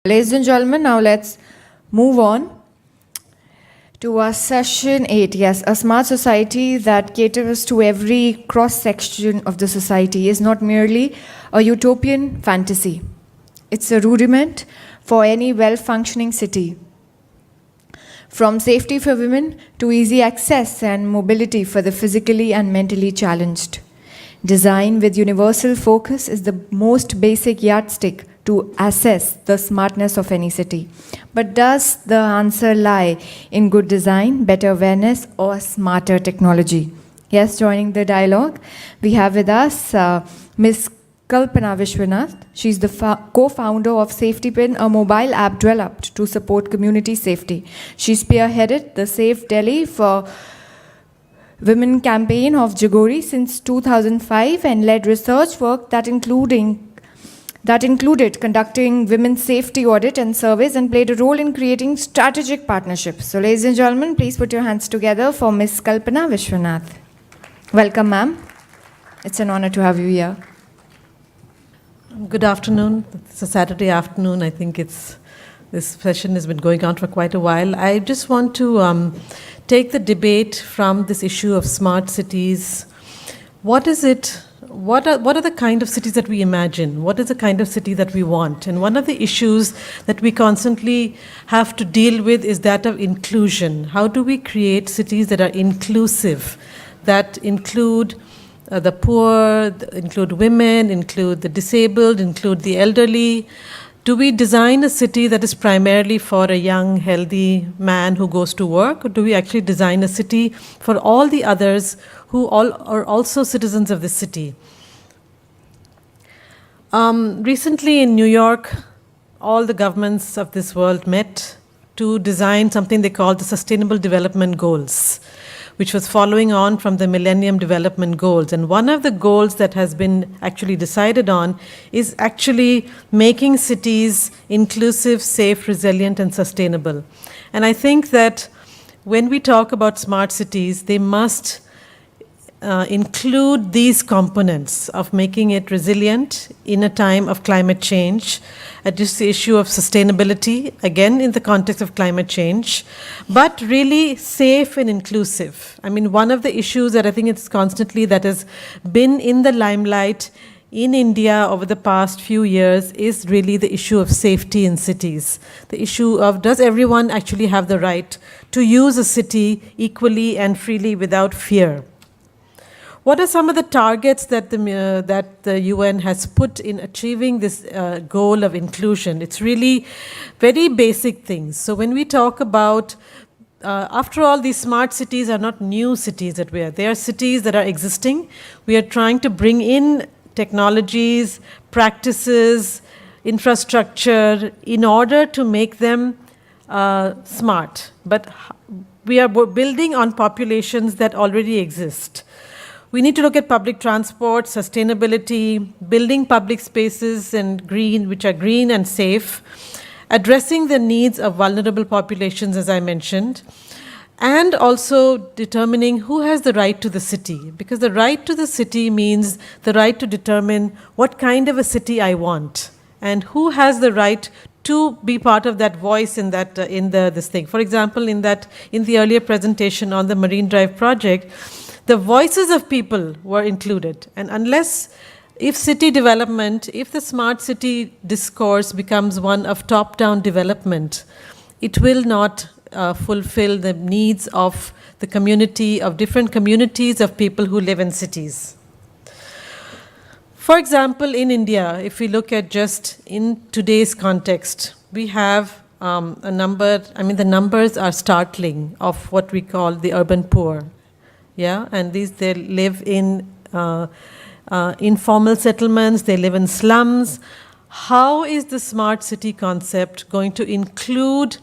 Ladies and gentlemen, now let's move on to our session 8. Yes, a smart society that caters to every cross-section of the society is not merely a utopian fantasy. It's a rudiment for any well-functioning city. From safety for women to easy access and mobility for the physically and mentally challenged. Design with universal focus is the most basic yardstick to assess the smartness of any city. But does the answer lie in good design, better awareness, or smarter technology? Yes, joining the dialogue, we have with us Ms. Kalpana Vishwanath. She's the co-founder of Safetipin, a mobile app developed to support community safety. She spearheaded the Safe Delhi for Women campaign of Jagori since 2005 and led research work that included conducting women's safety audit and surveys and played a role in creating strategic partnerships. So ladies and gentlemen, please put your hands together for Ms. Kalpana Vishwanath. Welcome, ma'am. It's an honor to have you here. Good afternoon. It's a Saturday afternoon. I think this session has been going on for quite a while. I just want to take the debate from this issue of smart cities. What is it? What are the kind of cities that we imagine? What is the kind of city that we want? And one of the issues that we constantly have to deal with is that of inclusion. How do we create cities that are inclusive, that include the poor, include women, include the disabled, include the elderly? Do we design a city that is primarily for a young, healthy man who goes to work, or do we actually design a city for all the others who are also citizens of the city? Recently in New York, all the governments of this world met to design something they called the Sustainable Development Goals, which was following on from the Millennium Development Goals. And one of the goals that has been actually decided on is actually making cities inclusive, safe, resilient, and sustainable. And I think that when we talk about smart cities, they must include these components of making it resilient in a time of climate change, just the issue of sustainability, again in the context of climate change, but really safe and inclusive. I mean, one of the issues that I think it's constantly that has been in the limelight in India over the past few years is really the issue of safety in cities. The issue of, does everyone actually have the right to use a city equally and freely without fear? What are some of the targets that the UN has put in achieving this goal of inclusion? It's really very basic things. So when we talk about, after all, these smart cities are not new cities that we are. They are cities that are existing. We are trying to bring in technologies, practices, infrastructure in order to make them smart. But we are building on populations that already exist. We need to look at public transport, sustainability, building public spaces and which are green and safe, addressing the needs of vulnerable populations, as I mentioned, and also determining who has the right to the city. Because the right to the city means the right to determine what kind of a city I want, and who has the right to be part of that voice in this thing. For example, in the earlier presentation on the Marine Drive project, the voices of people were included. And if city development, if the smart city discourse becomes one of top-down development, it will not fulfill the needs of the community, of different communities of people who live in cities. For example, in India, if we look at just in today's context, we have a number, the numbers are startling, of what we call the urban poor. Yeah, and they live in informal settlements, they live in slums. How is the smart city concept going to include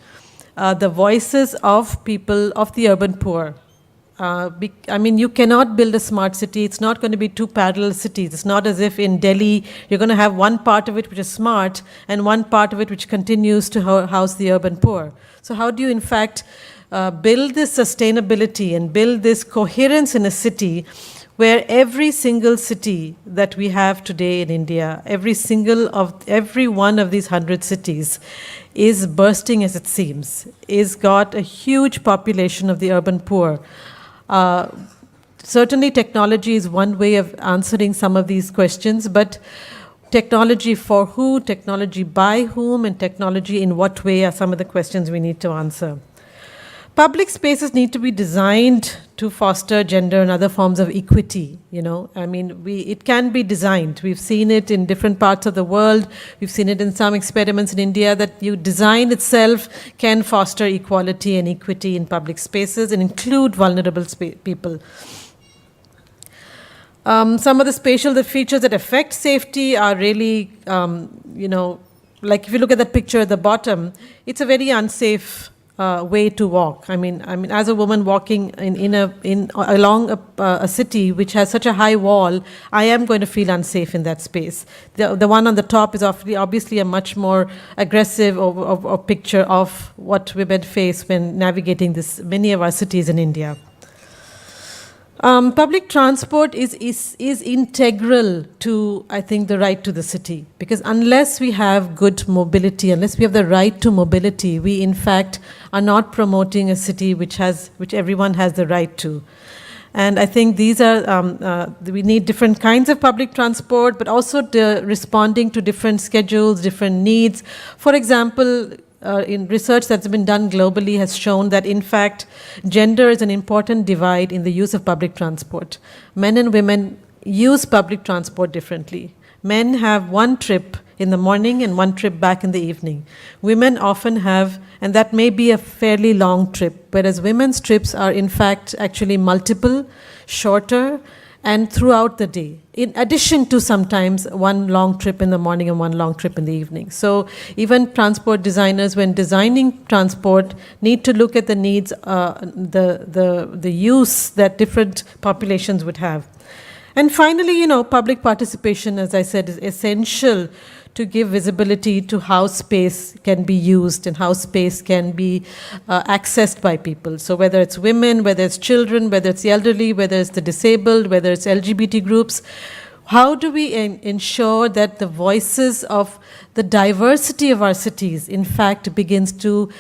the voices of people of the urban poor? You cannot build a smart city. It's not going to be two parallel cities. It's not as if in Delhi you're going to have one part of it which is smart and one part of it which continues to house the urban poor. So how do you in fact build this sustainability and build this coherence in a city where every single city that we have today in India, every one of these 100 cities is bursting as it seems, is got a huge population of the urban poor. Certainly technology is one way of answering some of these questions, but technology for who, technology by whom, and technology in what way are some of the questions we need to answer. Public spaces need to be designed to foster gender and other forms of equity, it can be designed. We've seen it in different parts of the world. We've seen it in some experiments in India that design itself can foster equality and equity in public spaces and include vulnerable people. Some of the spatial features that affect safety are really, like if you look at that picture at the bottom, it's a very unsafe way to walk. I mean, as a woman walking along a city which has such a high wall, I am going to feel unsafe in that space. The one on the top is obviously a much more aggressive or picture of what women face when navigating many of our cities in India. Public transport is integral to, I think, the right to the city, because unless we have good mobility, unless we have the right to mobility, we in fact are not promoting a city which everyone has the right to. And I think these are, we need different kinds of public transport, but also responding to different schedules, different needs. For example, in research that's been done globally has shown that, in fact, gender is an important divide in the use of public transport. Men and women use public transport differently. Men have one trip in the morning and one trip back in the evening. Women often have, and that may be a fairly long trip, whereas women's trips are, in fact, actually multiple, shorter, and throughout the day, in addition to sometimes one long trip in the morning and one long trip in the evening. So even transport designers, when designing transport, need to look at the needs, the use that different populations would have. And finally, public participation, as I said, is essential to give visibility to how space can be used and how space can be accessed by people. So whether it's women, whether it's children, whether it's the elderly, whether it's the disabled, whether it's LGBT groups, how do we ensure that the voices of the diversity of our cities, in fact, begins to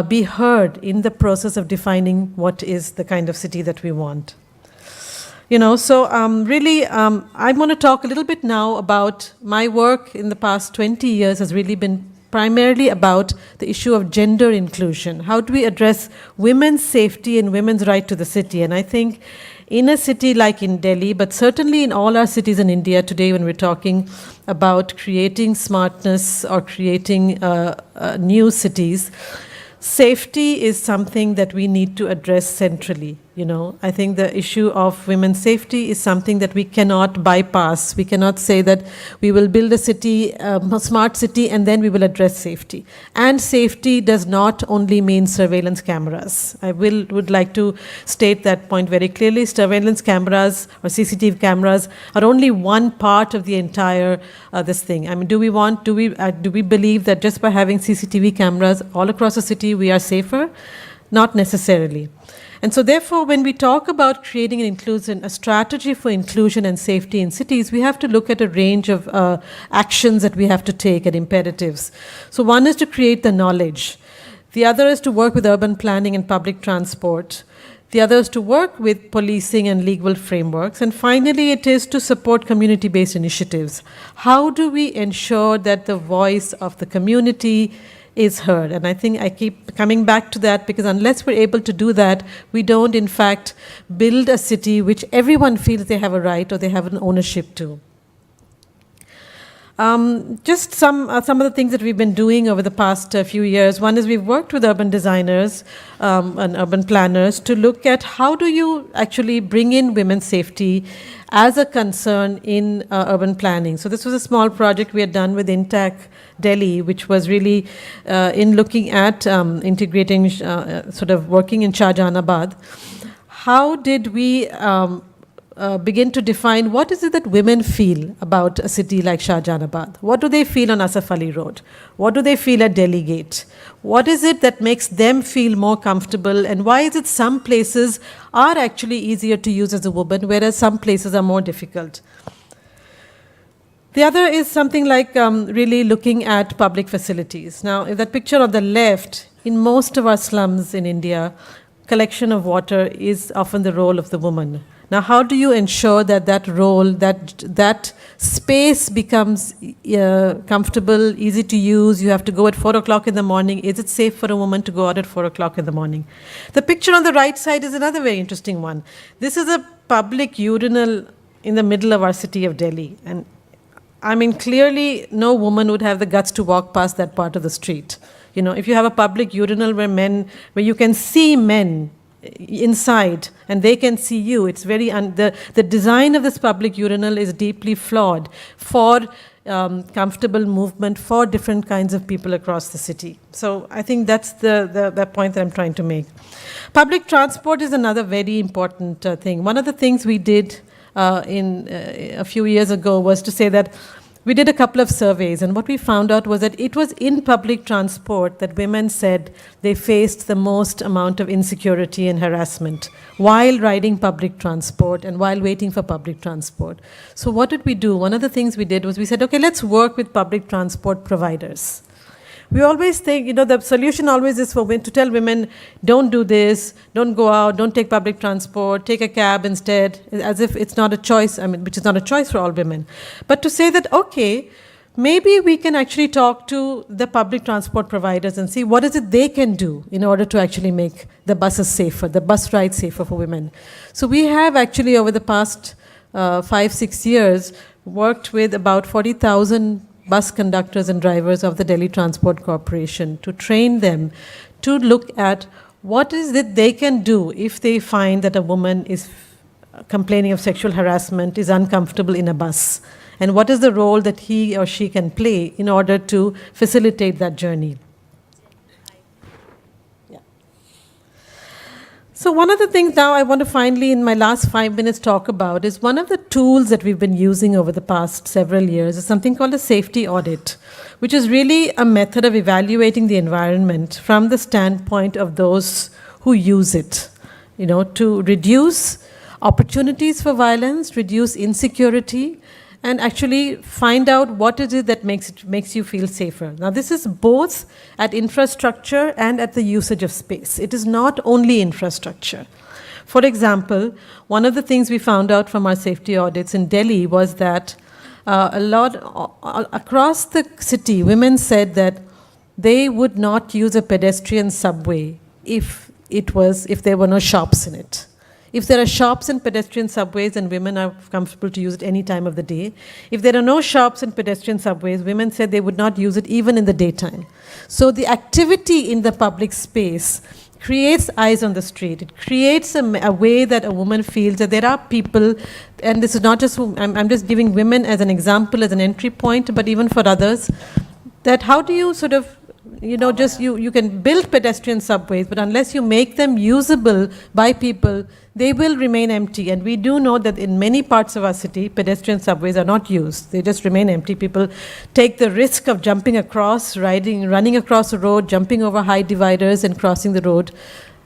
be heard in the process of defining what is the kind of city that we want? So really, I want to talk a little bit now about my work in the past 20 years has really been primarily about the issue of gender inclusion. How do we address women's safety and women's right to the city? And I think in a city like in Delhi, but certainly in all our cities in India today, when we're talking about creating smartness or creating new cities, safety is something that we need to address centrally. I think the issue of women's safety is something that we cannot bypass. We cannot say that we will build a city, a smart city, and then we will address safety. And safety does not only mean surveillance cameras. I would like to state that point very clearly. Surveillance cameras or CCTV cameras are only one part of the entire this thing. I mean, do we believe that just by having CCTV cameras all across the city we are safer? Not necessarily. And so therefore, when we talk about creating a strategy for inclusion and safety in cities, we have to look at a range of actions that we have to take and imperatives. So one is to create the knowledge. The other is to work with urban planning and public transport. The other is to work with policing and legal frameworks. And finally, it is to support community-based initiatives. How do we ensure that the voice of the community is heard? And I think I keep coming back to that, because unless we're able to do that, we don't in fact build a city which everyone feels they have a right or they have an ownership to. Just some of the things that we've been doing over the past few years. One is we've worked with urban designers and urban planners to look at how do you actually bring in women's safety as a concern in urban planning. So this was a small project we had done with Intac Delhi, which was really in looking at integrating, sort of working in Shahjahanabad. How did we begin to define what is it that women feel about a city like Shahjahanabad. What do they feel on Asaf Ali Road? What do they feel at Delhi Gate? What is it that makes them feel more comfortable, and why is it some places are actually easier to use as a woman, whereas some places are more difficult? The other is something like really looking at public facilities. Now, if that picture on the left, in most of our slums in India, collection of water is often the role of the woman. Now, how do you ensure that that role, that space becomes comfortable, easy to use? You have to go at 4 o'clock in the morning. Is it safe for a woman to go out at 4 o'clock in the morning? The picture on the right side is another very interesting one. This is a public urinal in the middle of our city of Delhi. And I mean, clearly no woman would have the guts to walk past that part of the street. You know, if you have a public urinal where you can see men inside and they can see you, it's very, the design of this public urinal is deeply flawed for comfortable movement for different kinds of people across the city. So I think that's the point that I'm trying to make. Public transport is another very important thing. One of the things we did a few years ago was to say that we did a couple of surveys, and what we found out was that it was in public transport that women said they faced the most amount of insecurity and harassment while riding public transport and while waiting for public transport. So what did we do? One of the things we did was we said, okay, let's work with public transport providers. We always think, you know, the solution always is for women to tell women, don't do this, don't go out, don't take public transport, take a cab instead, as if it's not a choice, I mean, which is not a choice for all women. But to say that, okay, maybe we can actually talk to the public transport providers and see what is it they can do in order to actually make the buses safer, the bus rides safer for women. So we have actually over the past 5-6 years worked with about 40,000 bus conductors and drivers of the Delhi Transport Corporation to train them to look at what is it they can do if they find that a woman is complaining of sexual harassment, is uncomfortable in a bus, and what is the role that he or she can play in order to facilitate that journey. So one of the things now I want to finally, in my last 5 minutes, talk about is one of the tools that we've been using over the past several years is something called a safety audit, which is really a method of evaluating the environment from the standpoint of those who use it, you know, to reduce opportunities for violence, reduce insecurity, and actually find out what is it that makes you feel safer. Now, this is both at infrastructure and at the usage of space. It is not only infrastructure. For example, one of the things we found out from our safety audits in Delhi was that across the city, women said that they would not use a pedestrian subway if there were no shops in it. If there are shops and pedestrian subways, then women are comfortable to use it any time of the day. If there are no shops and pedestrian subways, women said they would not use it even in the daytime. So the activity in the public space creates eyes on the street. It creates a way that a woman feels that there are people, and this is not just, I'm just giving women as an example, as an entry point, but even for others, that how do you sort of, you know, just you can build pedestrian subways, but unless you make them usable by people, they will remain empty. And we do know that in many parts of our city, pedestrian subways are not used. They just remain empty. People take the risk of jumping across, running across the road, jumping over high dividers and crossing the road.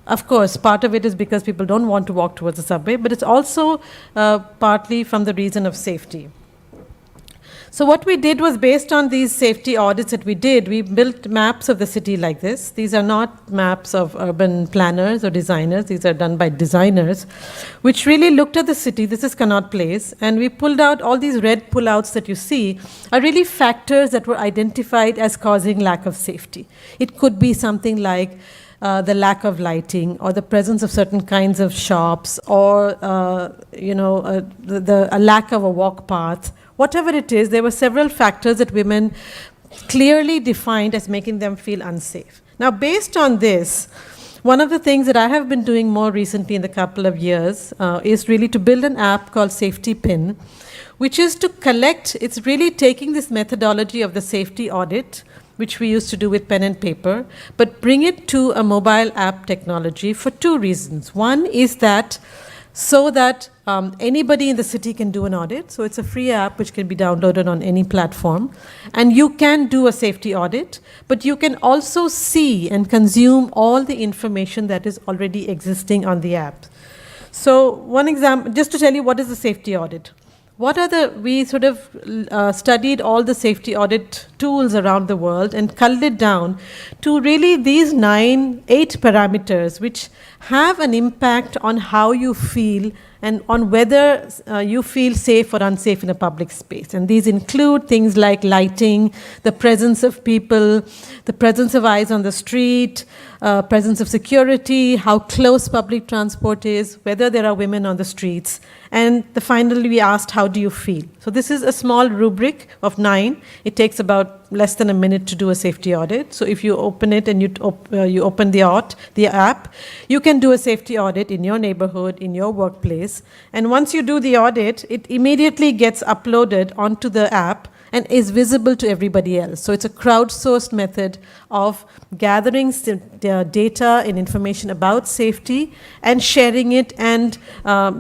Of course, part of it is because people don't want to walk towards the subway, but it's also partly from the reason of safety. So what we did was, based on these safety audits that we did, we built maps of the city like this. These are not maps of urban planners or designers. These are done by designers, which really looked at the city. This is Connaught Place. And we pulled out all these red pullouts that you see are really factors that were identified as causing lack of safety. It could be something like the lack of lighting, or the presence of certain kinds of shops, or a lack of a walk path. Whatever it is, there were several factors that women clearly defined as making them feel unsafe. Now, based on this, one of the things that I have been doing more recently in the couple of years is really to build an app called Safetipin, which is to collect, it's really taking this methodology of the safety audit, which we used to do with pen and paper, but bring it to a mobile app technology for two reasons. One is that so that anybody in the city can do an audit. So it's a free app which can be downloaded on any platform. And you can do a safety audit, but you can also see and consume all the information that is already existing on the app. So one example, just to tell you what is the safety audit. We sort of studied all the safety audit tools around the world and culled it down to really these 8 parameters which have an impact on how you feel and on whether you feel safe or unsafe in a public space. And these include things like lighting, the presence of people, the presence of eyes on the street, presence of security, how close public transport is, whether there are women on the streets. And finally, we asked, how do you feel? So this is a small rubric of 9. It takes about less than a minute to do a safety audit. So if you open it and you open the app, you can do a safety audit in your neighborhood, in your workplace. And once you do the audit, it immediately gets uploaded onto the app and is visible to everybody else. So it's a crowdsourced method of gathering data and information about safety and sharing it and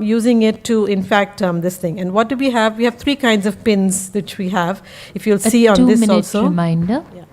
using it to, in fact, this thing. And what do we have? We have 3 kinds of pins which we have. If you'll see on this also. 2-minute reminder. Yeah.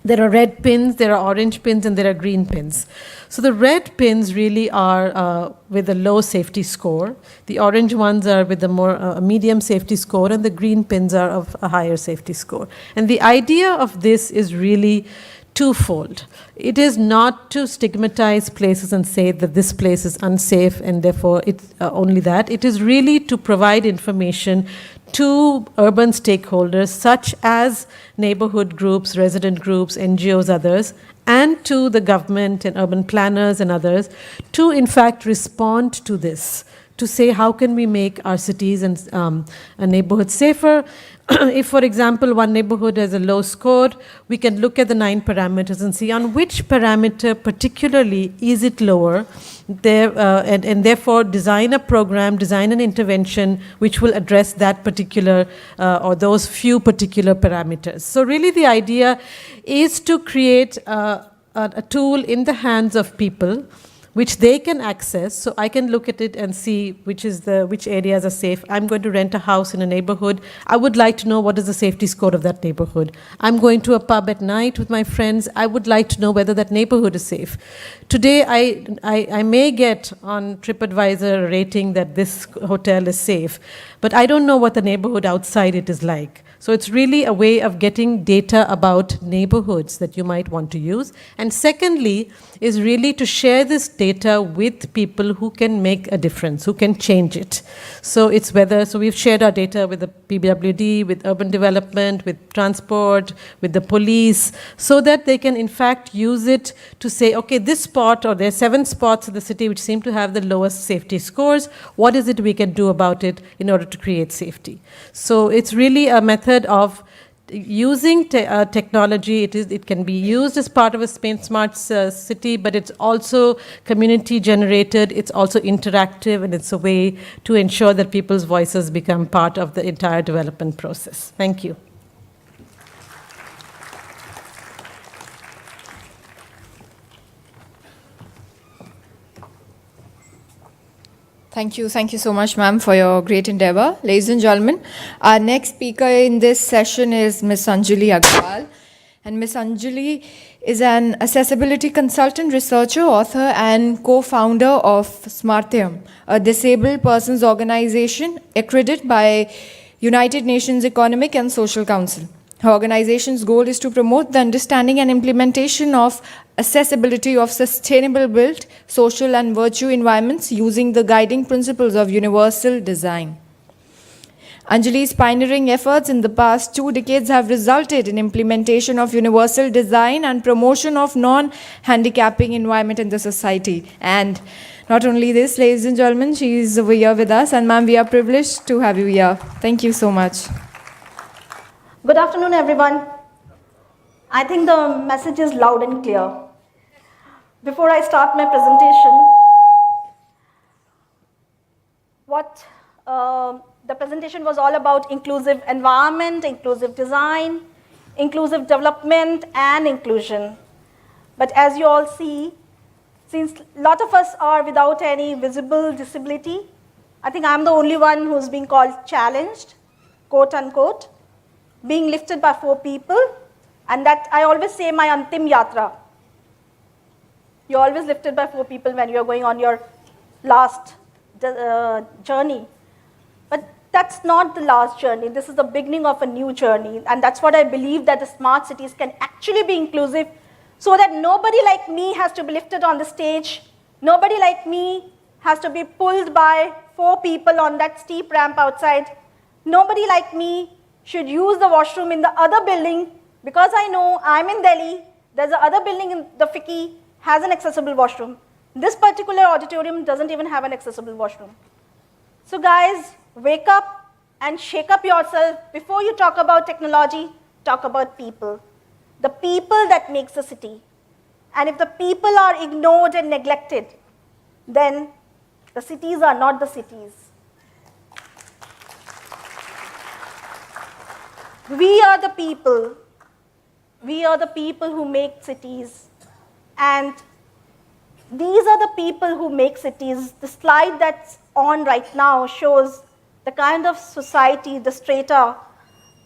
There are red pins, there are orange pins, and there are green pins. So the red pins really are with a low safety score. The orange ones are with a more medium safety score, and the green pins are of a higher safety score. And the idea of this is really twofold. It is not to stigmatize places and say that this place is unsafe and therefore it's only that. It is really to provide information to urban stakeholders such as neighborhood groups, resident groups, NGOs, others, and to the government and urban planners and others to in fact respond to this, to say how can we make our cities and neighborhoods safer. If, for example, one neighborhood has a low score, we can look at the 9 parameters and see on which parameter particularly is it lower, and therefore design a program, design an intervention which will address that particular or those few particular parameters. So really the idea is to create a tool in the hands of people which they can access. So I can look at it and see which areas are safe. I'm going to rent a house in a neighborhood. I would like to know what is the safety score of that neighborhood. I'm going to a pub at night with my friends. I would like to know whether that neighborhood is safe. Today, I may get on TripAdvisor a rating that this hotel is safe, but I don't know what the neighborhood outside it is like. So it's really a way of getting data about neighborhoods that you might want to use. And secondly, is really to share this data with people who can make a difference, who can change it. So we've shared our data with the PWD, with urban development, with transport, with the police, so that they can in fact use it to say, okay, this spot, or there are 7 spots in the city which seem to have the lowest safety scores. What is it we can do about it in order to create safety? So it's really a method of using technology. It can be used as part of a smart city, but it's also community generated, it's also interactive, and it's a way to ensure that people's voices become part of the entire development process. Thank you. Thank you so much, ma'am, for your great endeavor. Ladies and gentlemen, our next speaker in this session is Ms. Anjlee Agarwal. And Ms. Anjlee is an accessibility consultant, researcher, author, and co-founder of Samarthyam, a disabled persons organization accredited by United Nations Economic and Social Council. Her organization's goal is to promote the understanding and implementation of accessibility of sustainable built, social and virtue environments using the guiding principles of universal design. Anjali's pioneering efforts in the past 2 decades have resulted in implementation of universal design and promotion of non-handicapping environment in the society. And not only this, ladies and gentlemen, she is over here with us, and ma'am, we are privileged to have you here. Thank you so much. Good afternoon, everyone. I think the message is loud and clear. Before I start my presentation, the presentation was all about inclusive environment, inclusive design, inclusive development, and inclusion. But as you all see, since a lot of us are without any visible disability, I think I'm the only one who's being called challenged, quote unquote, being lifted by 4 people, and that I always say my antim yatra. You're always lifted by 4 people when you're going on your last journey. But that's not the last journey. This is the beginning of a new journey. And that's what I believe, that the smart cities can actually be inclusive, so that nobody like me has to be lifted on the stage. Nobody like me has to be pulled by 4 people on that steep ramp outside. Nobody like me should use the washroom in the other building, because I know I'm in Delhi, there's the other building in the FICCI has an accessible washroom. This particular auditorium doesn't even have an accessible washroom. So guys, wake up and shake up yourself. Before you talk about technology, talk about people. The people that makes the city. And if the people are ignored and neglected, then the cities are not the cities. We are the people. We are the people who make cities. And these are the people who make cities. The slide that's on right now shows the kind of society, the strata,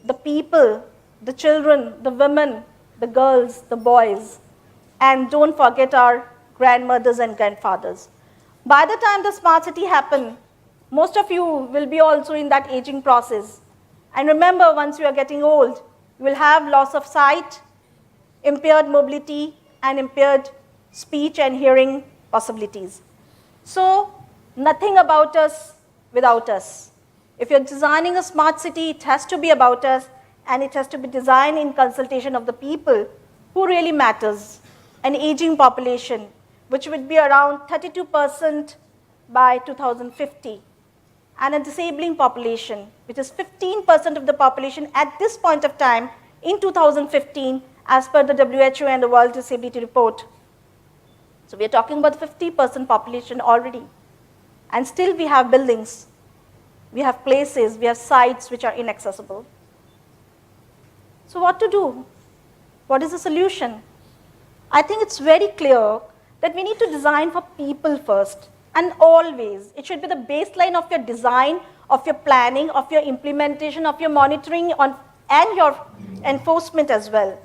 the people, the children, the women, the girls, the boys. And don't forget our grandmothers and grandfathers. By the time the smart city happens, most of you will be also in that aging process. And remember, once you are getting old, you will have loss of sight, impaired mobility, and impaired speech and hearing possibilities. So, nothing about us without us. If you're designing a smart city, it has to be about us, and it has to be designed in consultation of the people who really matters. An aging population, which would be around 32% by 2050, and a disabling population, which is 15% of the population at this point of time in 2015, as per the WHO and the World Disability Report. So we are talking about 50% population already. And still we have buildings, we have places, we have sites which are inaccessible. So what to do? What is the solution? I think it's very clear that we need to design for people first. And always, it should be the baseline of your design, of your planning, of your implementation, of your monitoring, and your enforcement as well.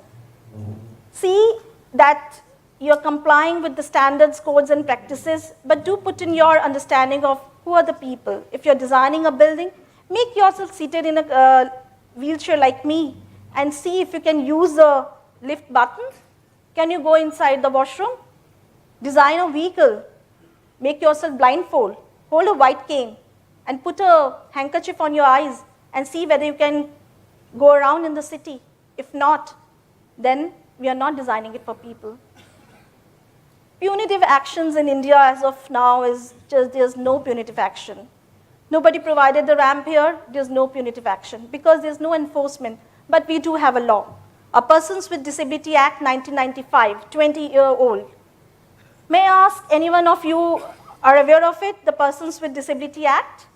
See that you're complying with the standards, codes, and practices, but do put in your understanding of who are the people. If you're designing a building, make yourself seated in a wheelchair like me, and see if you can use the lift button. Can you go inside the washroom? Design a vehicle. Make yourself blindfold. Hold a white cane and put a handkerchief on your eyes and see whether you can go around in the city. If not, then we are not designing it for people. Punitive actions in India as of now is just, there's no punitive action. Nobody provided the ramp here, there's no punitive action because there's no enforcement. But we do have a law. A Persons with Disability Act 1995, 20-year-old. May I ask, any one of you are aware of it, the Persons with Disability Act?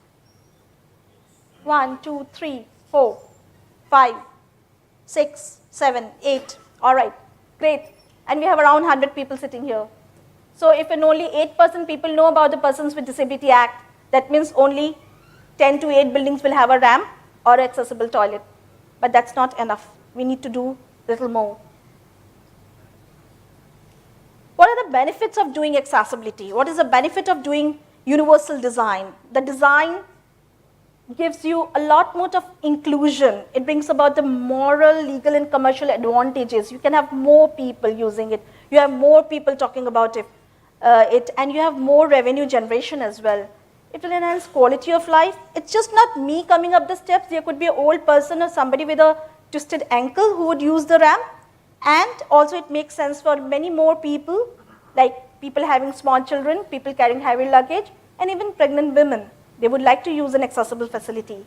1, 2, 3, 4, 5, 6, 7, 8. All right, great. And we have around 100 people sitting here. So if only 8% people know about the Persons with Disability Act, that means only 10 to 8 buildings will have a ramp or accessible toilet. But that's not enough. We need to do a little more. What are the benefits of doing accessibility? What is the benefit of doing universal design? The design gives you a lot more of inclusion. It brings about the moral, legal, and commercial advantages. You can have more people using it. You have more people talking about it, and you have more revenue generation as well. It will enhance quality of life. It's just not me coming up the steps. There could be an old person or somebody with a twisted ankle who would use the ramp. And also it makes sense for many more people, like people having small children, people carrying heavy luggage, and even pregnant women. They would like to use an accessible facility.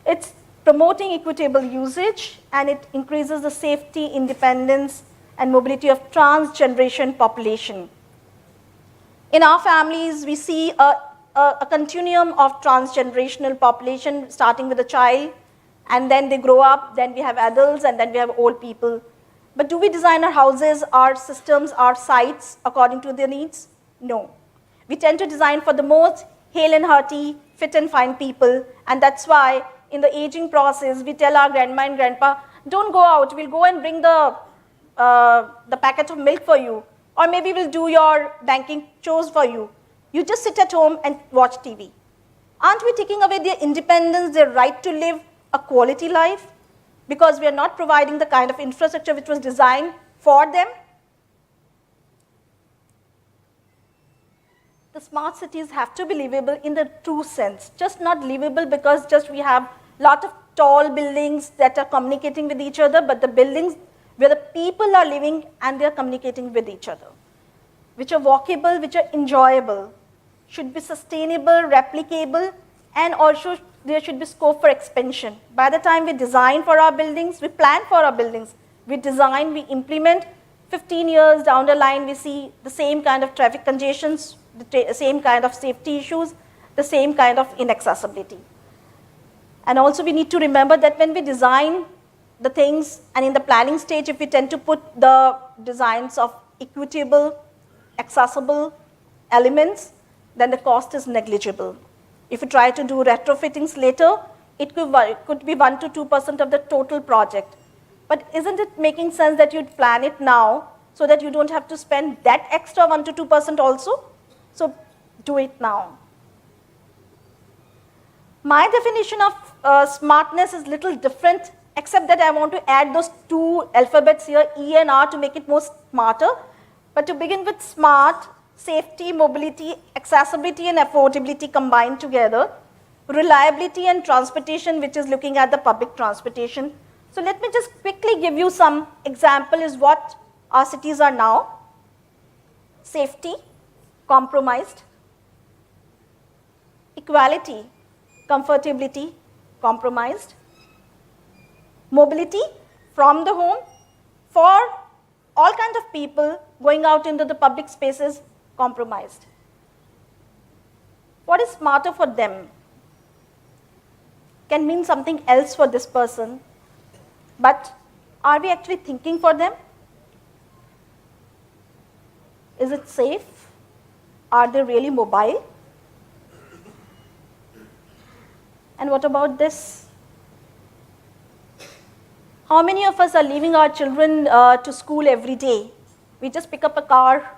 It's promoting equitable usage, and it increases the safety, independence, and mobility of trans-generation population. In our families, we see a continuum of trans-generational population, starting with a child, and then they grow up, then we have adults, and then we have old people. But do we design our houses, our systems, our sites according to their needs? No. We tend to design for the most hale and hearty, fit and fine people. And that's why in the aging process, we tell our grandma and grandpa, don't go out, we'll go and bring the packet of milk for you. Or maybe we'll do your banking chores for you. You just sit at home and watch TV. Aren't we taking away their independence, their right to live a quality life? Because we are not providing the kind of infrastructure which was designed for them. The smart cities have to be livable in the true sense. Just not livable because just we have a lot of tall buildings that are communicating with each other, but the buildings where the people are living and they are communicating with each other, which are walkable, which are enjoyable, should be sustainable, replicable, and also there should be scope for expansion. By the time we design for our buildings, we plan for our buildings, we design, we implement, 15 years down the line, we see the same kind of traffic congestions, the same kind of safety issues, the same kind of inaccessibility. And also we need to remember that when we design the things, and in the planning stage, if we tend to put the designs of equitable, accessible elements, then the cost is negligible. If you try to do retrofittings later, it could be 1 to 2% of the total project. But isn't it making sense that you'd plan it now so that you don't have to spend that extra 1 to 2% also? So do it now. My definition of smartness is little different, except that I want to add those two alphabets here, E and R, to make it more smarter. But to begin with, smart, safety, mobility, accessibility and affordability combined together, reliability and transportation, which is looking at the public transportation. So let me just quickly give you some example is what our cities are now. Safety, compromised. Equality, comfortability, compromised. Mobility from the home for all kinds of people going out into the public spaces, compromised. What is smarter for them can mean something else for this person, but are we actually thinking for them? Is it safe? Are they really mobile? And what about this? How many of us are leaving our children to school every day? We just pick up a car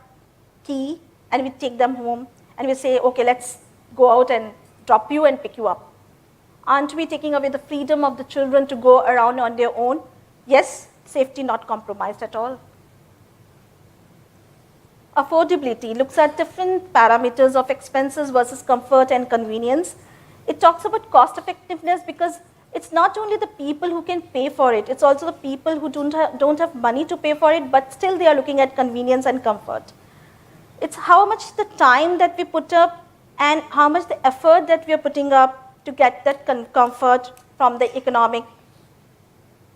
key and we take them home and we say, okay, let's go out and drop you and pick you up. Aren't we taking away the freedom of the children to go around on their own? Yes, safety not compromised at all. Affordability looks at different parameters of expenses versus comfort and convenience. It talks about cost effectiveness because it's not only the people who can pay for it, it's also the people who don't have money to pay for it, but still they are looking at convenience and comfort. It's how much the time that we put up and how much the effort that we are putting up to get that comfort from the economic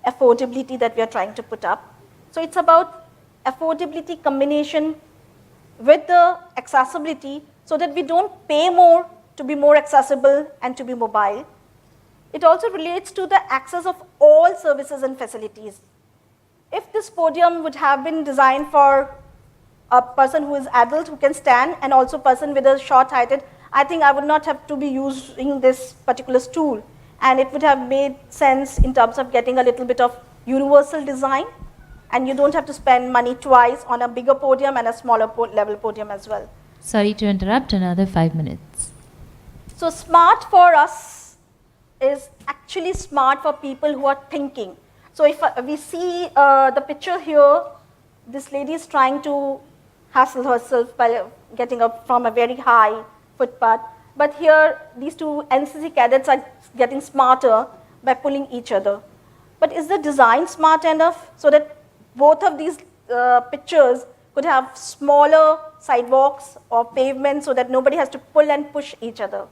affordability that we are trying to put up. So it's about affordability combination with the accessibility so that we don't pay more to be more accessible and to be mobile. It also relates to the access of all services and facilities. If this podium would have been designed for a person who is adult, who can stand, and also a person with a short-heighted, I think I would not have to be using this particular stool. And it would have made sense in terms of getting a little bit of universal design, and you don't have to spend money twice on a bigger podium and a smaller level podium as well. Sorry to interrupt, another 5 minutes. So smart for us is actually smart for people who are thinking. So if we see the picture here, this lady is trying to hassle herself by getting up from a very high footpath. But here, these two NCC cadets are getting smarter by pulling each other. But is the design smart enough so that both of these pictures could have smaller sidewalks or pavements so that nobody has to pull and push each other?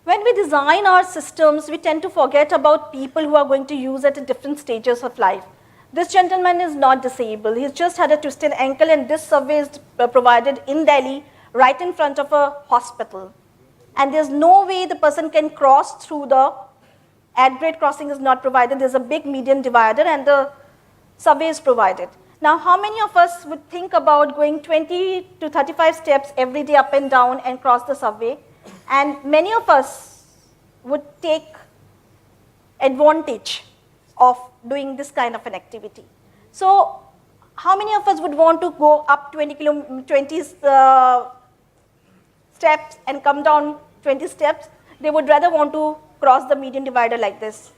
When we design our systems, we tend to forget about people who are going to use at different stages of life. This gentleman is not disabled. He's just had a twisted ankle, and this survey is provided in Delhi right in front of a hospital. And there's no way the person can cross through the at-grade crossing is not provided. There's a big median divider and the survey is provided. Now, how many of us would think about going 20 to 35 steps every day up and down and cross the subway? And many of us would take advantage of doing this kind of an activity. So, how many of us would want to go up 20 steps and come down 20 steps? They would rather want to cross the median divider like this.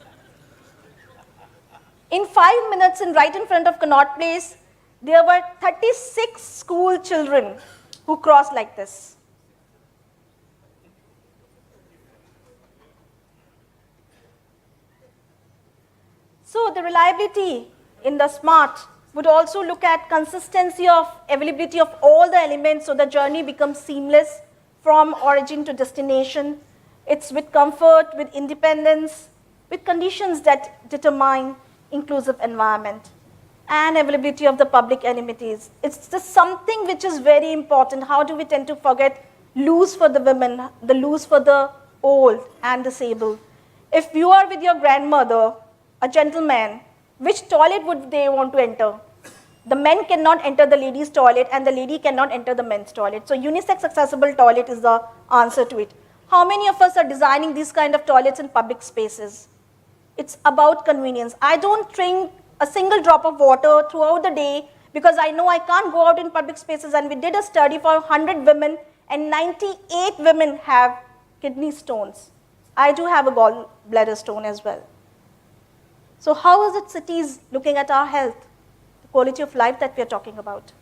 In 5 minutes, right in front of Connaught Place, there were 36 school children who crossed like this. So the reliability in the SMART would also look at consistency of availability of all the elements so the journey becomes seamless from origin to destination. It's with comfort, with independence, with conditions that determine inclusive environment and availability of the public amenities. It's just something which is very important. How do we tend to forget loose for the women, the loose for the old and disabled? If you are with your grandmother, a gentleman, which toilet would they want to enter? The men cannot enter the ladies' toilet and the lady cannot enter the men's toilet. So unisex accessible toilet is the answer to it. How many of us are designing these kind of toilets in public spaces? It's about convenience. I don't drink a single drop of water throughout the day because I know I can't go out in public spaces, and we did a study for 100 women and 98 women have kidney stones. I do have a gallbladder stone as well. So how is it cities looking at our health, the quality of life that we are talking about?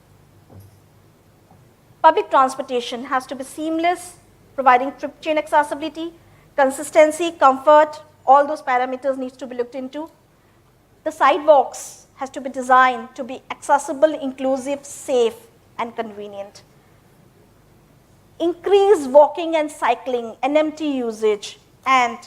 Public transportation has to be seamless, providing trip chain accessibility, consistency, comfort, all those parameters needs to be looked into. The sidewalks has to be designed to be accessible, inclusive, safe, and convenient. Increase walking and cycling, NMT usage, and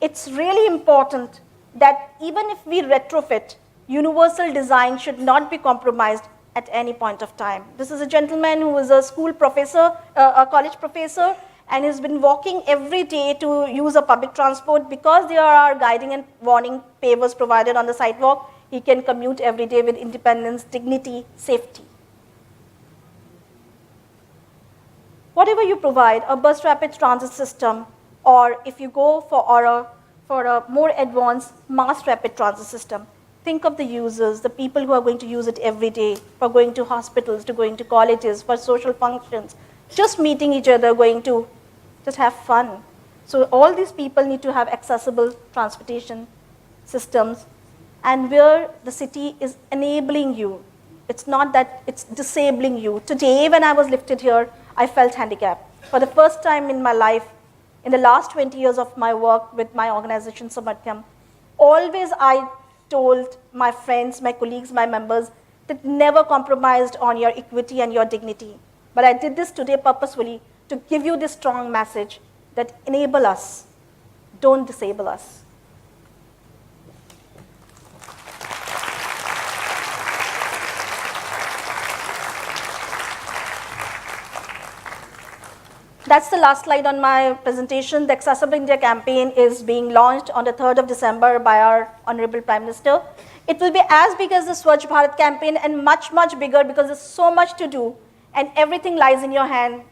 it's really important that even if we retrofit, universal design should not be compromised at any point of time. This is a gentleman who is a school professor, a college professor, and has been walking every day to use a public transport. Because there are guiding and warning pavers provided on the sidewalk, he can commute every day with independence, dignity, safety. Whatever you provide, a bus rapid transit system, or if you go for a more advanced mass rapid transit system, think of the users, the people who are going to use it every day, for going to hospitals, to going to colleges, for social functions, just meeting each other, going to just have fun. So all these people need to have accessible transportation systems, and where the city is enabling you. It's not that it's disabling you. Today, when I was lifted here, I felt handicapped. For the first time in my life, in the last 20 years of my work with my organization, Samarthyam, always I told my friends, my colleagues, my members, that never compromised on your equity and your dignity. But I did this today purposefully to give you this strong message that enable us, don't disable us. That's the last slide on my presentation. The Accessible India campaign is being launched on the 3rd of December by our Honorable Prime Minister. It will be as big as the Swachh Bharat campaign and much, much bigger because there's so much to do and everything lies in your hand.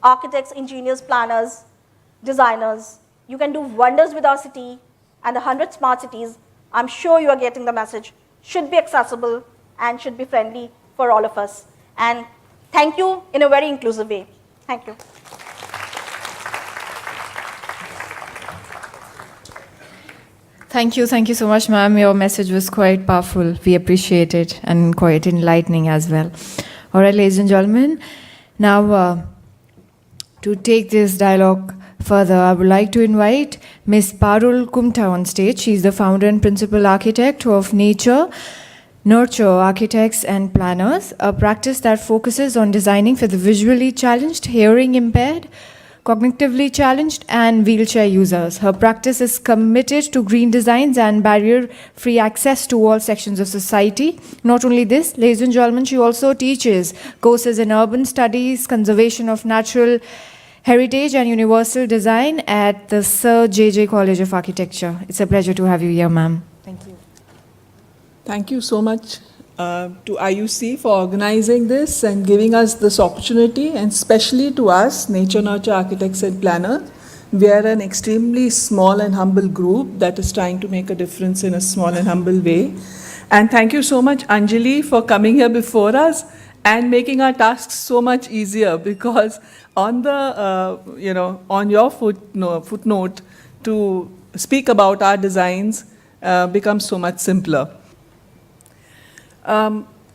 Architects, engineers, planners, designers. You can do wonders with our city, and the 100 smart cities, I'm sure you are getting the message, should be accessible and should be friendly for all of us. And thank you in a very inclusive way. Thank you. Thank you so much, ma'am. Your message was quite powerful. We appreciate it and quite enlightening as well. All right, ladies and gentlemen, now to take this dialogue further, I would like to invite Ms. Parul Kumtha on stage. She is the founder and principal architect of Nurture Architects and Planners, a practice that focuses on designing for the visually challenged, hearing impaired, cognitively challenged, and wheelchair users. Her practice is committed to green designs and barrier-free access to all sections of society. Not only this, ladies and gentlemen, she also teaches courses in urban studies, conservation of natural heritage, and universal design at the Sir J.J. College of Architecture. It's a pleasure to have you here, ma'am. Thank you. Thank you so much, to IUC for organizing this and giving us this opportunity, and especially to us, Nature Nurture Architects and Planners. We are an extremely small and humble group that is trying to make a difference in a small and humble way. And thank you so much, Anjali, for coming here before us and making our tasks so much easier, because on the, on your footnote to speak about our designs becomes so much simpler.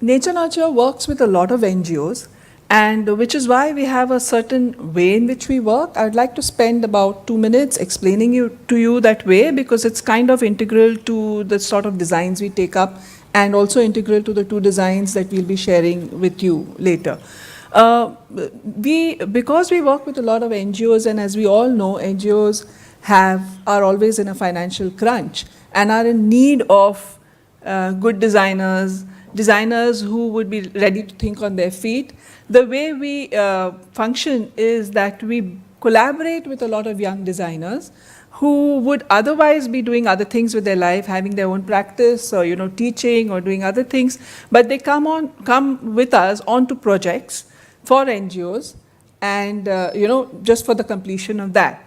Nature Nurture works with a lot of NGOs, and which is why we have a certain way in which we work. I would like to spend about 2 minutes explaining to you that way, because it's kind of integral to the sort of designs we take up, and also integral to the 2 designs that we'll be sharing with you later. Because we work with a lot of NGOs, and as we all know, NGOs are always in a financial crunch and are in need of good designers who would be ready to think on their feet. The way we function is that we collaborate with a lot of young designers who would otherwise be doing other things with their life, having their own practice or teaching or doing other things, but they come with us onto projects for NGOs, and just for the completion of that.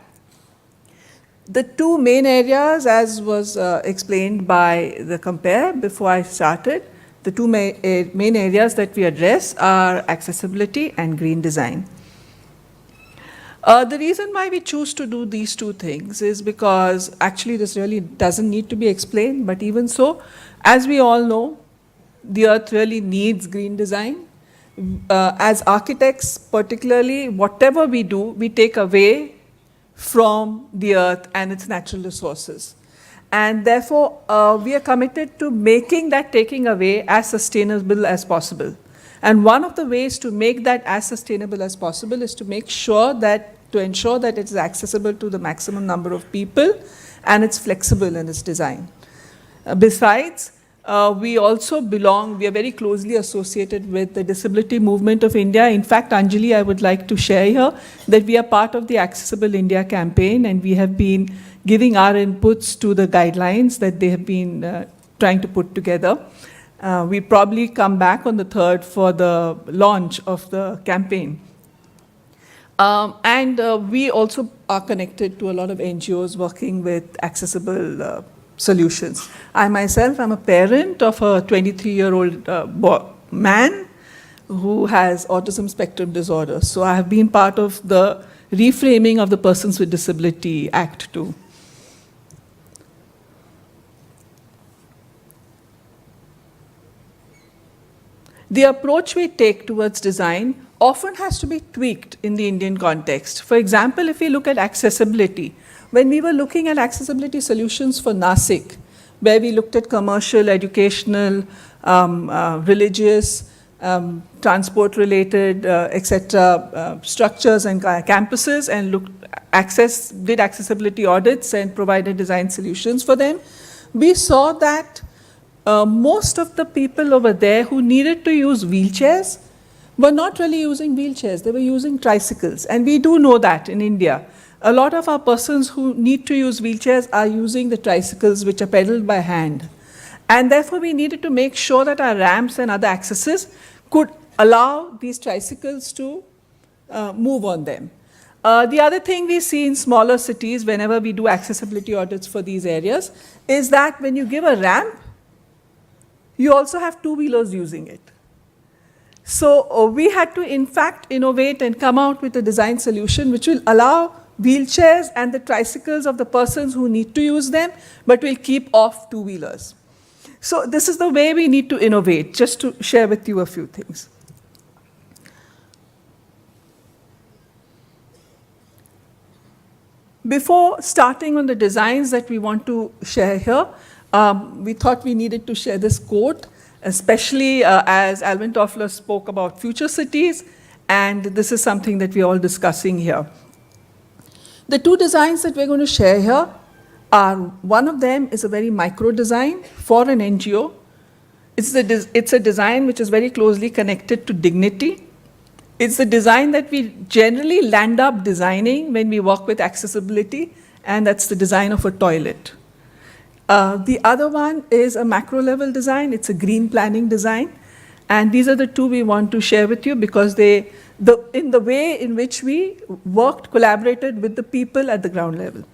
The 2 main areas, as was explained by the compare before I started, the 2 main areas that we address are accessibility and green design. The reason why we choose to do these 2 things is because actually this really doesn't need to be explained, but even so, as we all know, the earth really needs green design. As architects particularly, whatever we do, we take away from the earth and its natural resources. And therefore, we are committed to making that taking away as sustainable as possible. And one of the ways to make that as sustainable as possible is to ensure that it is accessible to the maximum number of people, and it's flexible in its design. Besides, we also we are very closely associated with the disability movement of India. In fact, Anjali, I would like to share here that we are part of the Accessible India campaign, and we have been giving our inputs to the guidelines that they have been trying to put together. We probably come back on the 3rd for the launch of the campaign. We also are connected to a lot of NGOs working with accessible solutions. I myself am a parent of a 23-year-old man who has autism spectrum disorder. So I have been part of the reframing of the Persons with Disability Act too. The approach we take towards design often has to be tweaked in the Indian context. For example, if we look at accessibility, when we were looking at accessibility solutions for Nasik, where we looked at commercial, educational, religious, transport-related, etc. Structures and campuses, and did accessibility audits and provided design solutions for them, we saw that most of the people over there who needed to use wheelchairs were not really using wheelchairs, they were using tricycles. And we do know that in India. A lot of our persons who need to use wheelchairs are using the tricycles which are pedaled by hand. And therefore we needed to make sure that our ramps and other accesses could allow these tricycles to move on them. The other thing we see in smaller cities whenever we do accessibility audits for these areas is that when you give a ramp, you also have two-wheelers using it. So we had to, in fact, innovate and come out with a design solution which will allow wheelchairs and the tricycles of the persons who need to use them, but will keep off two-wheelers. So this is the way we need to innovate, just to share with you a few things. Before starting on the designs that we want to share here, we thought we needed to share this quote, especially as Alvin Toffler spoke about future cities, and this is something that we're all discussing here. The two designs that we're going to share here are, one of them is a very micro design for an NGO. It's a design which is very closely connected to dignity. It's the design that we generally land up designing when we work with accessibility, and that's the design of a toilet. The other one is a macro level design. It's a green planning design. And these are the two we want to share with you because in the way in which we worked, collaborated with the people at the ground level.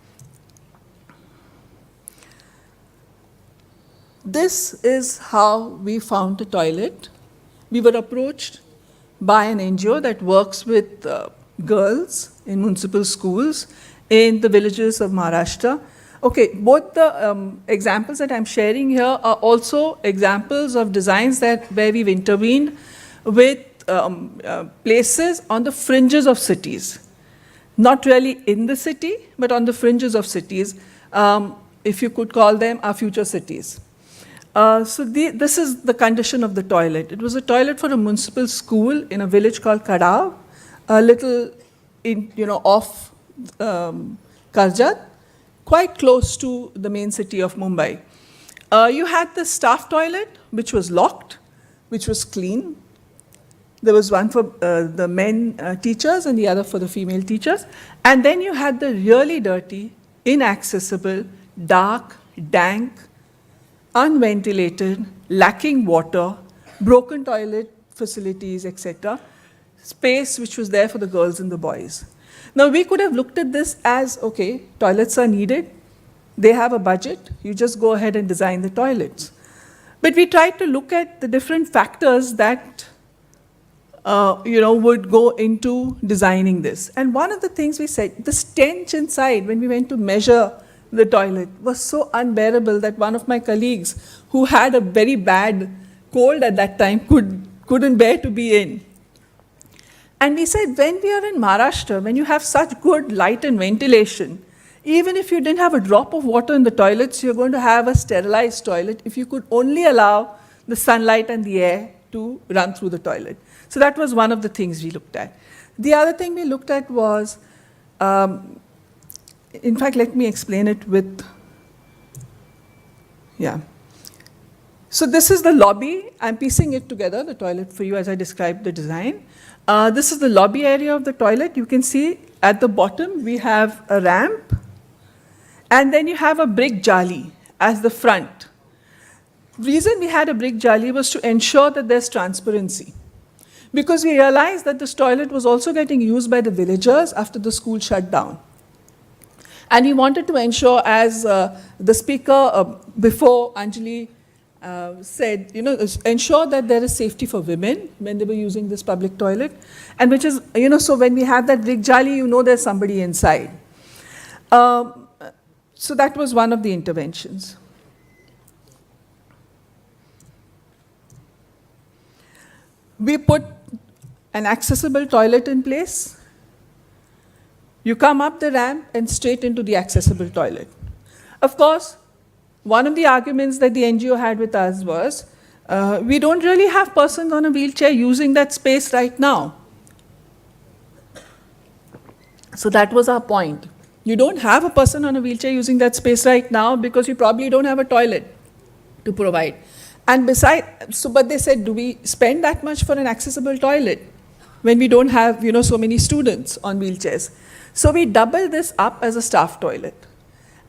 This is how we found a toilet. We were approached by an NGO that works with girls in municipal schools in the villages of Maharashtra. Okay, both the examples that I'm sharing here are also examples of designs where we've intervened with places on the fringes of cities. Not really in the city, but on the fringes of cities, if you could call them our future cities. This is the condition of the toilet. It was a toilet for a municipal school in a village called Kadav, a little off Karjat, quite close to the main city of Mumbai. You had the staff toilet, which was locked, which was clean. There was one for the men teachers and the other for the female teachers. And then you had the really dirty, inaccessible, dark, dank, unventilated, lacking water, broken toilet facilities, etc. Space which was there for the girls and the boys. Now, we could have looked at this as, okay, toilets are needed. They have a budget. You just go ahead and design the toilets. But we tried to look at the different factors that would go into designing this. And one of the things we said, the stench inside when we went to measure the toilet was so unbearable that one of my colleagues who had a very bad cold at that time couldn't bear to be in. And we said, when we are in Maharashtra, when you have such good light and ventilation, even if you didn't have a drop of water in the toilets, you're going to have a sterilized toilet if you could only allow the sunlight and the air to run through the toilet. So that was one of the things we looked at. The other thing we looked at was, in fact, let me explain it with, So this is the lobby. I'm piecing it together, the toilet for you as I described the design. This is the lobby area of the toilet. You can see at the bottom we have a ramp, and then you have a brick jali as the front. The reason we had a brick jali was to ensure that there's transparency, because we realized that this toilet was also getting used by the villagers after the school shut down. And we wanted to ensure, as the speaker before Anjlee said, ensure that there is safety for women when they were using this public toilet. And which is, so when we have that brick jali, there's somebody inside. So that was one of the interventions. We put an accessible toilet in place. You come up the ramp and straight into the accessible toilet. Of course, one of the arguments that the NGO had with us was, we don't really have persons on a wheelchair using that space right now. So that was our point. You don't have a person on a wheelchair using that space right now because you probably don't have a toilet to provide. And besides, but they said, do we spend that much for an accessible toilet when we don't have, so many students on wheelchairs? So we doubled this up as a staff toilet.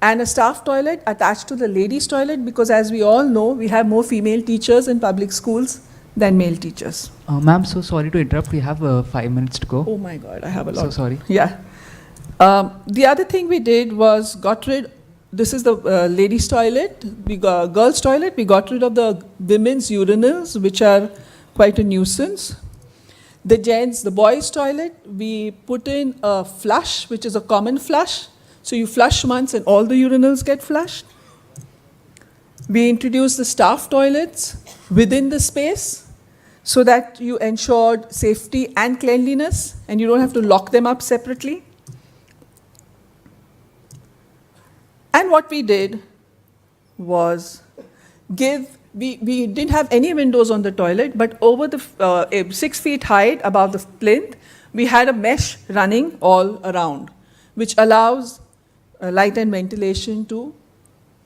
And a staff toilet attached to the ladies' toilet, because as we all know, we have more female teachers in public schools than male teachers. Ma'am, so sorry to interrupt. We have 5 minutes to go. Oh my God, I have a lot. So sorry. Yeah. The other thing we did was this is the ladies' toilet, girls' toilet. We got rid of the women's urinals, which are quite a nuisance. The boys' toilet, we put in a flush, which is a common flush. So you flush once and all the urinals get flushed. We introduced the staff toilets within the space so that you ensured safety and cleanliness and you don't have to lock them up separately. And what we did was we didn't have any windows on the toilet, but over the 6 feet height above the plinth, we had a mesh running all around, which allows light and ventilation to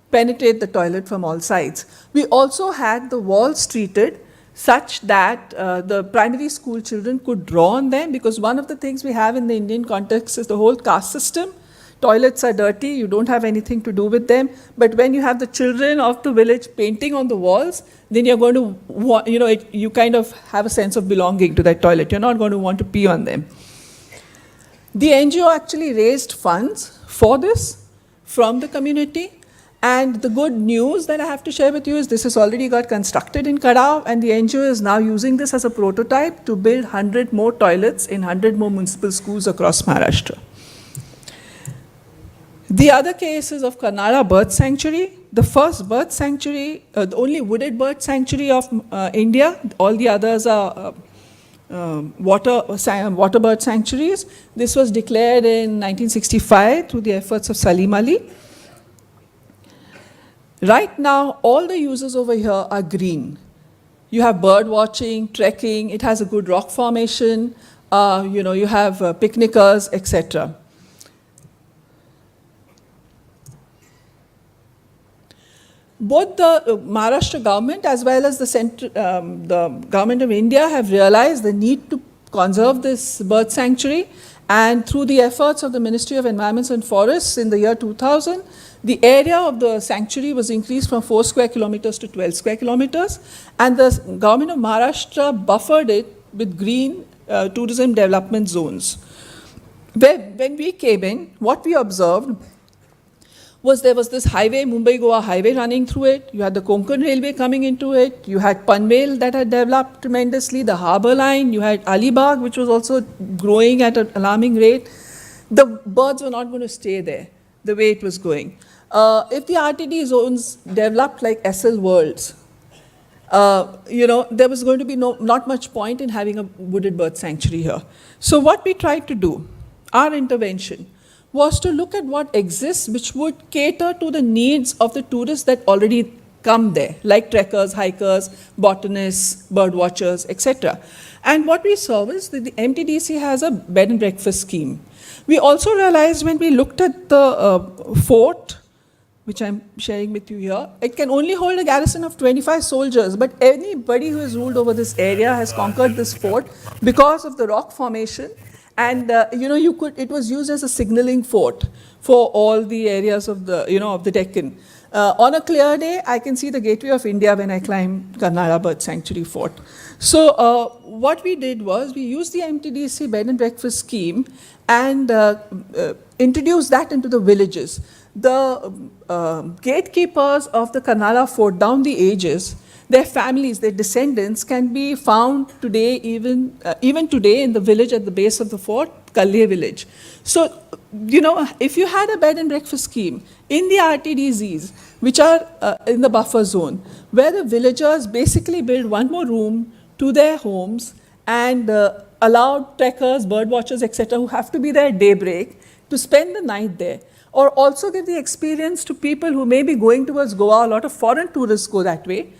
penetrate the toilet from all sides. We also had the walls treated such that the primary school children could draw on them, because one of the things we have in the Indian context is the whole caste system Toilets are dirty, you don't have anything to do with them. But when you have the children of the village painting on the walls, then you're going to, you kind of have a sense of belonging to that toilet. You're not going to want to pee on them. The NGO actually raised funds for this from the community. And the good news that I have to share with you is this has already got constructed in Karao, and the NGO is now using this as a prototype to build 100 more toilets in 100 more municipal schools across Maharashtra. The other case is of Karnala Bird Sanctuary, the first bird sanctuary, the only wooded bird sanctuary of India. All the others are water bird sanctuaries. This was declared in 1965 through the efforts of Salim Ali. Right now, all the uses over here are green. You have bird watching, trekking, it has a good rock formation, you have picnickers, etc. Both the Maharashtra government as well as the government of India have realized the need to conserve this bird sanctuary, and through the efforts of the Ministry of Environment and Forests in the year 2000, the area of the sanctuary was increased from 4 square kilometers to 12 square kilometers, and the government of Maharashtra buffered it with green tourism development zones. When we came in, what we observed was there was this highway, Mumbai-Goa highway running through it. You had the Konkan Railway coming into it. You had Panvel that had developed tremendously, the harbour line. You had Alibag, which was also growing at an alarming rate. The birds were not going to stay there the way it was going. If the RTD zones developed like SL worlds, there was going to be not much point in having a wooded bird sanctuary here. So what we tried to do, our intervention, was to look at what exists which would cater to the needs of the tourists that already come there, like trekkers, hikers, botanists, bird watchers, etc. And what we saw was that the MTDC has a bed and breakfast scheme. We also realized when we looked at the fort, which I'm sharing with you here, it can only hold a garrison of 25 soldiers, but anybody who has ruled over this area has conquered this fort because of the rock formation. And it was used as a signaling fort for all the areas of the Deccan. On a clear day, I can see the gateway of India when I climb Karnala Bird Sanctuary Fort. So what we did was we used the MTDC bed and breakfast scheme and introduced that into the villages. The gatekeepers of the Karnala Fort down the ages, their families, their descendants can be found today, even today in the village at the base of the fort, Kalye village. So, if you had a bed and breakfast scheme in the RTDZs, which are in the buffer zone, where the villagers basically build one more room to their homes and allowed trekkers, bird watchers, etc., who have to be there at daybreak to spend the night there, or also give the experience to people who may be going towards Goa. A lot of foreign tourists go that way,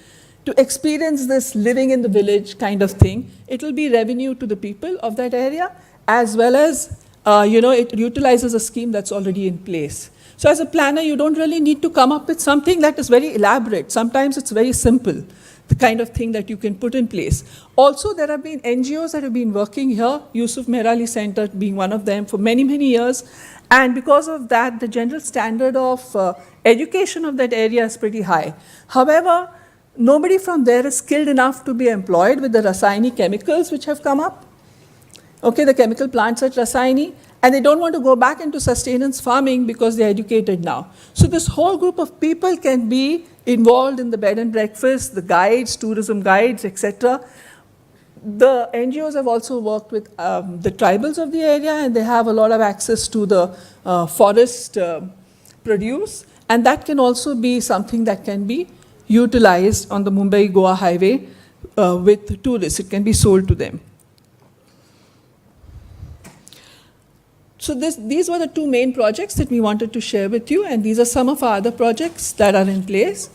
to experience this living in the village kind of thing. It will be revenue to the people of that area, as well as, it utilizes a scheme that's already in place. So as a planner, you don't really need to come up with something that is very elaborate. Sometimes it's very simple, the kind of thing that you can put in place. Also, there have been NGOs that have been working here, Yusuf Mehrali Center being one of them, for many, many years. And because of that, the general standard of education of that area is pretty high. However, nobody from there is skilled enough to be employed with the Rasayani chemicals which have come up. Okay, the chemical plants at Rasayani, and they don't want to go back into sustenance farming because they're educated now. So this whole group of people can be involved in the bed and breakfast, the guides, tourism guides, etc. The NGOs have also worked with the tribals of the area, and they have a lot of access to the forest produce, and that can also be something that can be utilized on the Mumbai-Goa highway with tourists. It can be sold to them. So these were the two main projects that we wanted to share with you, and these are some of our other projects that are in place.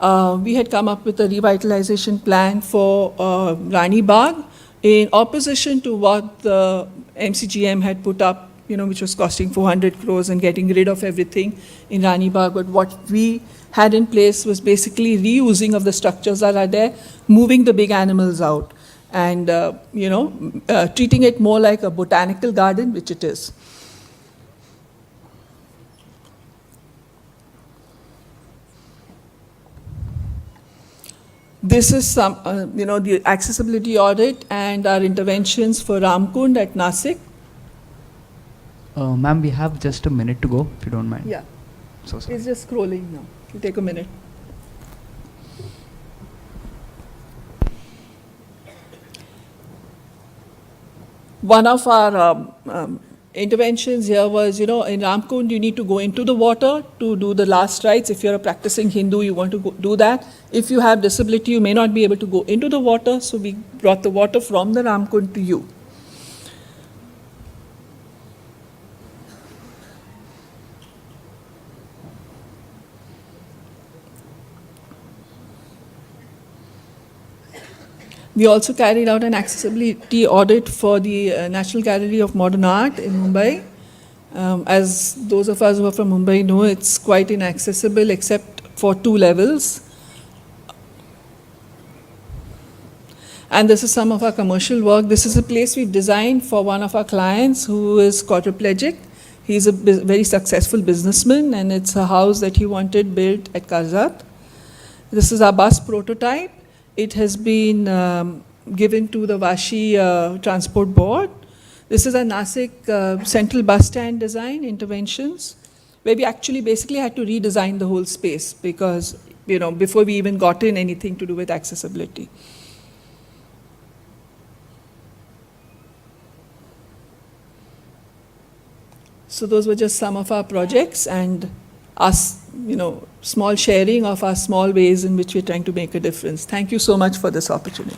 We had come up with a revitalization plan for Rani Bagh in opposition to what the MCGM had put up, which was costing 400 crores and getting rid of everything in Rani Bagh. But what we had in place was basically reusing of the structures that are there, moving the big animals out, and treating it more like a botanical garden, which it is. This is some, the accessibility audit and our interventions for Ramkund at Nasik. Ma'am, we have just a minute to go, if you don't mind. Yeah, So sorry. it's just scrolling now. You take a minute. One of our interventions here was, in Ramkund, you need to go into the water to do the last rites. If you're a practicing Hindu, you want to do that. If you have disability, you may not be able to go into the water, so we brought the water from the Ramkund to you. We also carried out an accessibility audit for the National Gallery of Modern Art in Mumbai. As those of us who are from Mumbai know, it's quite inaccessible except for 2 levels. And this is some of our commercial work. This is a place we designed for one of our clients who is quadriplegic. He's a very successful businessman, and it's a house that he wanted built at Karzat. This is our bus prototype. It has been given to the Vashi Transport Board. This is a Nasik central bus stand design interventions, where we actually basically had to redesign the whole space because, before we even got in anything to do with accessibility. So those were just some of our projects and us, small sharing of our small ways in which we're trying to make a difference. Thank you so much for this opportunity.